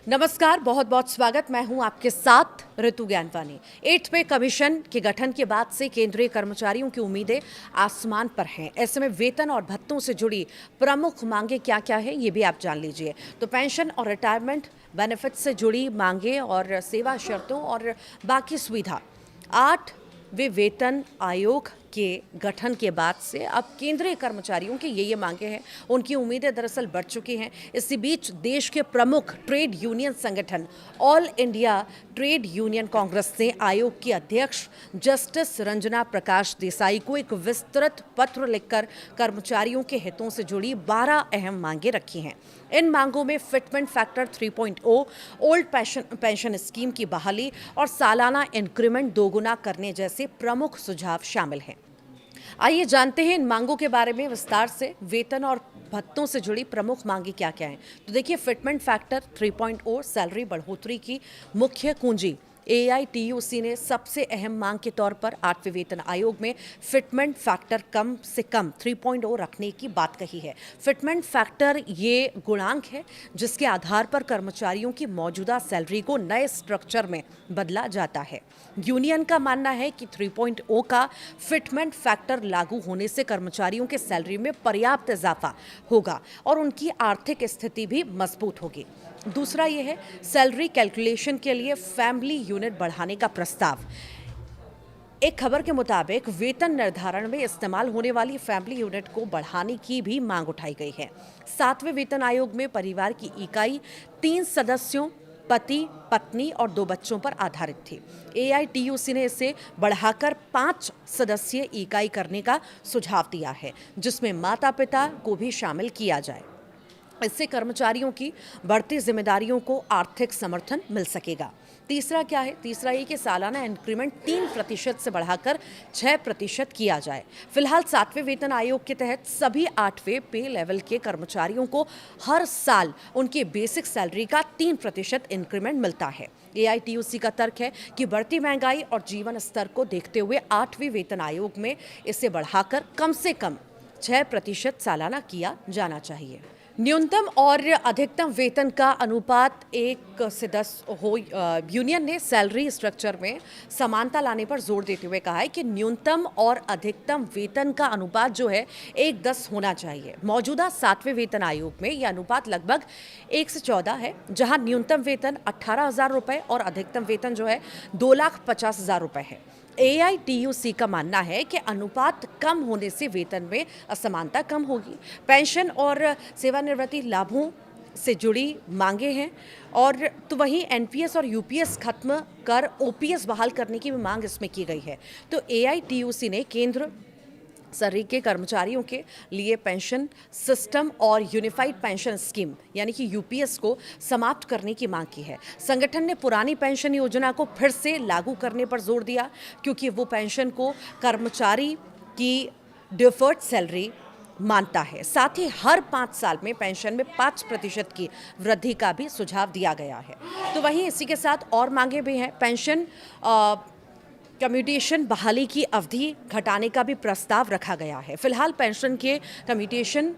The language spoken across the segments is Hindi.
नमस्कार, बहुत बहुत स्वागत। मैं हूं आपके साथ ऋतु ज्ञानवानी। 8th पे कमीशन के गठन के बाद से केंद्रीय कर्मचारियों की उम्मीदें आसमान पर हैं। ऐसे में वेतन और भत्तों से जुड़ी प्रमुख मांगे क्या क्या है, ये भी आप जान लीजिए। तो पेंशन और रिटायरमेंट बेनिफिट से जुड़ी मांगे और सेवा शर्तों और बाकी सुविधा 8वें वेतन आयोग के गठन के बाद से अब केंद्रीय कर्मचारियों की ये मांगे हैं। उनकी उम्मीदें दरअसल बढ़ चुकी हैं। इसी बीच देश के प्रमुख ट्रेड यूनियन संगठन all India trade union Congress ने आयोग की अध्यक्ष जस्टिस रंजना प्रकाश देसाई को एक विस्तृत पत्र लिखकर कर्मचारियों के हितों से जुड़ी 12 अहम मांगे रखी हैं। इन मांगों में fitment factor 3.0, old pension scheme की बहाली और सालाना इंक्रीमेंट दोगुना करने जैसे प्रमुख सुझाव शामिल हैं। आइए जानते हैं इन मांगों के बारे में विस्तार से। वेतन और भत्तों से जुड़ी प्रमुख मांगे क्या क्या हैं, तो देखिए, फिटमेंट फैक्टर 3.0 सैलरी बढ़ोतरी की मुख्य कुंजी। AITUC ने सबसे अहम मांग के तौर पर 8वें वेतन आयोग में फिटमेंट फैक्टर कम से कम 3.0 रखने की बात कही है। फिटमेंट फैक्टर ये गुणांक है जिसके आधार पर कर्मचारियों की मौजूदा सैलरी को नए स्ट्रक्चर में बदला जाता है। यूनियन का मानना है कि 3.0 का फिटमेंट फैक्टर लागू होने से कर्मचारियों के सैलरी में पर्याप्त इजाफा होगा और उनकी आर्थिक स्थिति भी मजबूत होगी। दूसरा ये है सैलरी कैलकुलेशन के लिए फैमिली यूनिट बढ़ाने का प्रस्ताव। एक खबर के मुताबिक वेतन निर्धारण में इस्तेमाल होने वाली फैमिली यूनिट को बढ़ाने की भी मांग उठाई गई है। 7वें वेतन आयोग में परिवार की इकाई 3 सदस्यों, पति, पत्नी और 2 बच्चों पर आधारित थी। AITUC ने इसे बढ़ाकर 5 सदस्यीय इकाई करने का सुझाव दिया है, जिसमें माता पिता को भी शामिल किया जाए। इससे कर्मचारियों की बढ़ती जिम्मेदारियों को आर्थिक समर्थन मिल सकेगा। तीसरा क्या है? तीसरा ये कि सालाना इंक्रीमेंट 3% से बढ़ाकर 6% किया जाए। फिलहाल 7वें वेतन आयोग के तहत सभी 8वें पे लेवल के कर्मचारियों को हर साल उनके बेसिक सैलरी का 3% इंक्रीमेंट मिलता है। AITUC का तर्क है कि बढ़ती महंगाई और जीवन स्तर को देखते हुए 8वें वेतन आयोग में इसे बढ़ाकर कम से कम 6% सालाना किया जाना चाहिए। न्यूनतम और अधिकतम वेतन का अनुपात 1:10 हो। यूनियन ने सैलरी स्ट्रक्चर में समानता लाने पर जोर देते हुए कहा है कि न्यूनतम और अधिकतम वेतन का अनुपात जो है 1:10 होना चाहिए। मौजूदा 7वें वेतन आयोग में यह अनुपात लगभग 1:14 है, जहां न्यूनतम वेतन 18,000 रुपये और अधिकतम वेतन जो है 2,50,000 रुपये है। AITUC का मानना है कि अनुपात कम होने से वेतन में असमानता कम होगी। पेंशन और सेवानिवृत्ति लाभों से जुड़ी मांगे हैं और तो वहीं NPS और UPS खत्म कर OPS बहाल करने की भी मांग इसमें की गई है। तो AITUC ने केंद्र सरकारी के कर्मचारियों के लिए पेंशन सिस्टम और यूनिफाइड पेंशन स्कीम यानी कि UPS को समाप्त करने की मांग की है। संगठन ने पुरानी पेंशन योजना को फिर से लागू करने पर जोर दिया, क्योंकि वो पेंशन को कर्मचारी की डिफर्ड सैलरी मानता है। साथ ही हर 5 साल में पेंशन में 5% की वृद्धि का भी सुझाव दिया गया है। तो वहीं इसी के साथ और मांगे भी हैं। पेंशन कम्यूटेशन बहाली की अवधि घटाने का भी प्रस्ताव रखा गया है। फिलहाल पेंशन के कम्यूटेशन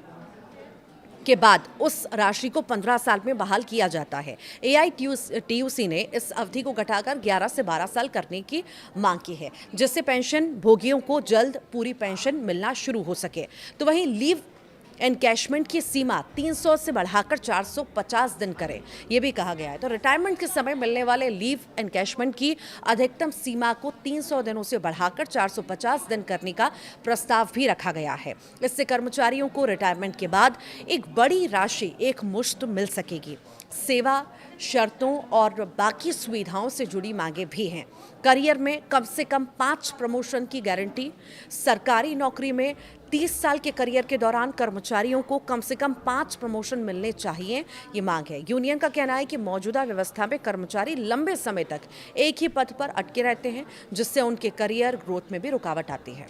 के बाद उस राशि को 15 साल में बहाल किया जाता है। AITUC ने इस अवधि को घटाकर 11 से 12 साल करने की मांग की है, जिससे पेंशन भोगियों को जल्द पूरी पेंशन मिलना शुरू हो सके। तो वहीं लीव एनकैशमेंट की सीमा 300 से बढ़ाकर 450 दिन करें, ये भी कहा गया है। तो रिटायरमेंट के समय मिलने वाले लीव एनकैशमेंट की अधिकतम सीमा को 300 दिनों से बढ़ाकर 450 दिन करने का प्रस्ताव भी रखा गया है। इससे कर्मचारियों को रिटायरमेंट के बाद एक बड़ी राशि एक मुश्त मिल सकेगी। सेवा शर्तों और बाकी सुविधाओं से जुड़ी मांगे भी हैं। करियर में कम से कम 5 प्रमोशन की गारंटी। सरकारी नौकरी में 30 साल के करियर के दौरान कर्मचारियों को कम से कम 5 प्रमोशन मिलने चाहिए, ये मांग है। यूनियन का कहना है कि मौजूदा व्यवस्था में कर्मचारी लंबे समय तक एक ही पद पर अटके रहते हैं, जिससे उनके करियर ग्रोथ में भी रुकावट आती है।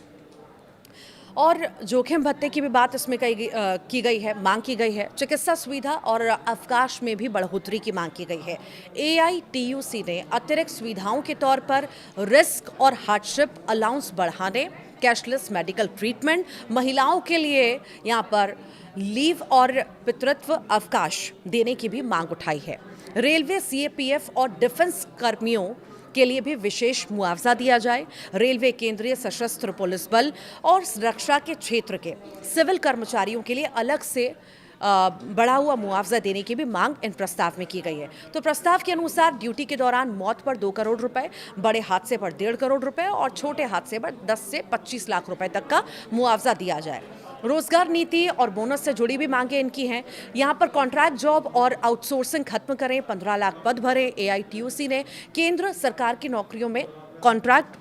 और जोखिम भत्ते की भी बात इसमें की गई है, मांग की गई है। चिकित्सा सुविधा और अवकाश में भी बढ़ोतरी की मांग की गई है। AITUC ने अतिरिक्त सुविधाओं के तौर पर रिस्क और हार्डशिप अलाउंस बढ़ाने कैशलेस मेडिकल ट्रीटमेंट, महिलाओं के लिए यहाँ पर लीव और पितृत्व अवकाश देने की भी मांग उठाई है। रेलवे, सीएपीएफ और डिफेंस कर्मियों के लिए भी विशेष मुआवजा दिया जाए। रेलवे, केंद्रीय सशस्त्र पुलिस बल और रक्षा के क्षेत्र के सिविल कर्मचारियों के लिए अलग से बढ़ा हुआ मुआवजा देने की भी मांग इन प्रस्ताव में की गई है। तो प्रस्ताव के अनुसार ड्यूटी के दौरान मौत पर 2 करोड़ रुपए, बड़े हादसे पर 1.5 करोड़ रुपए और छोटे हादसे पर 10 से 25 लाख रुपए तक का मुआवजा दिया जाए। रोजगार नीति और बोनस से जुड़ी भी मांगे इनकी हैं। यहाँ पर कॉन्ट्रैक्ट जॉब और आउटसोर्सिंग खत्म करें, 15 लाख पद भरें। एआईटीयूसी ने केंद्र सरकार की नौकरियों में कॉन्ट्रैक्ट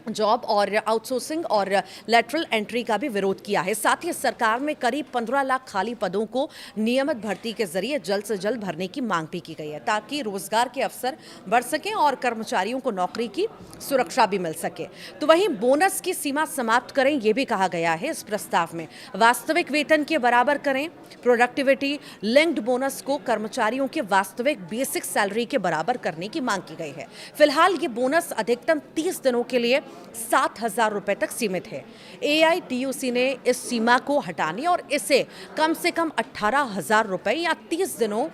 जॉब और आउटसोर्सिंग और लेटरल एंट्री का भी विरोध किया है। साथ ही सरकार में करीब 15 लाख खाली पदों को नियमित भर्ती के जरिए जल्द से जल्द भरने की मांग भी की गई है, ताकि रोजगार के अवसर बढ़ सकें और कर्मचारियों को नौकरी की सुरक्षा भी मिल सके। तो वहीं बोनस की सीमा समाप्त करें, यह भी कहा गया है इस प्रस्ताव में। वास्तविक वेतन के बराबर करें। प्रोडक्टिविटी लिंक्ड बोनस को कर्मचारियों के वास्तविक बेसिक सैलरी के बराबर करने की मांग की गई है। फिलहाल ये बोनस अधिकतम 30 दिनों के लिए 7,000 रुपए तक सीमित है। एआईटीयूसी ने इस सीमा को हटाने और इसे कम से कम 18,000 रुपए या 30 दिनों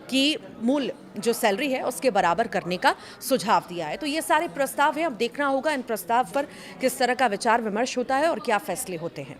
की मूल जो सैलरी है उसके बराबर करने का सुझाव दिया है। तो ये सारे प्रस्ताव हैं, अब देखना होगा इन प्रस्ताव पर किस तरह का विचार विमर्श होता है और क्या फैसले होते हैं।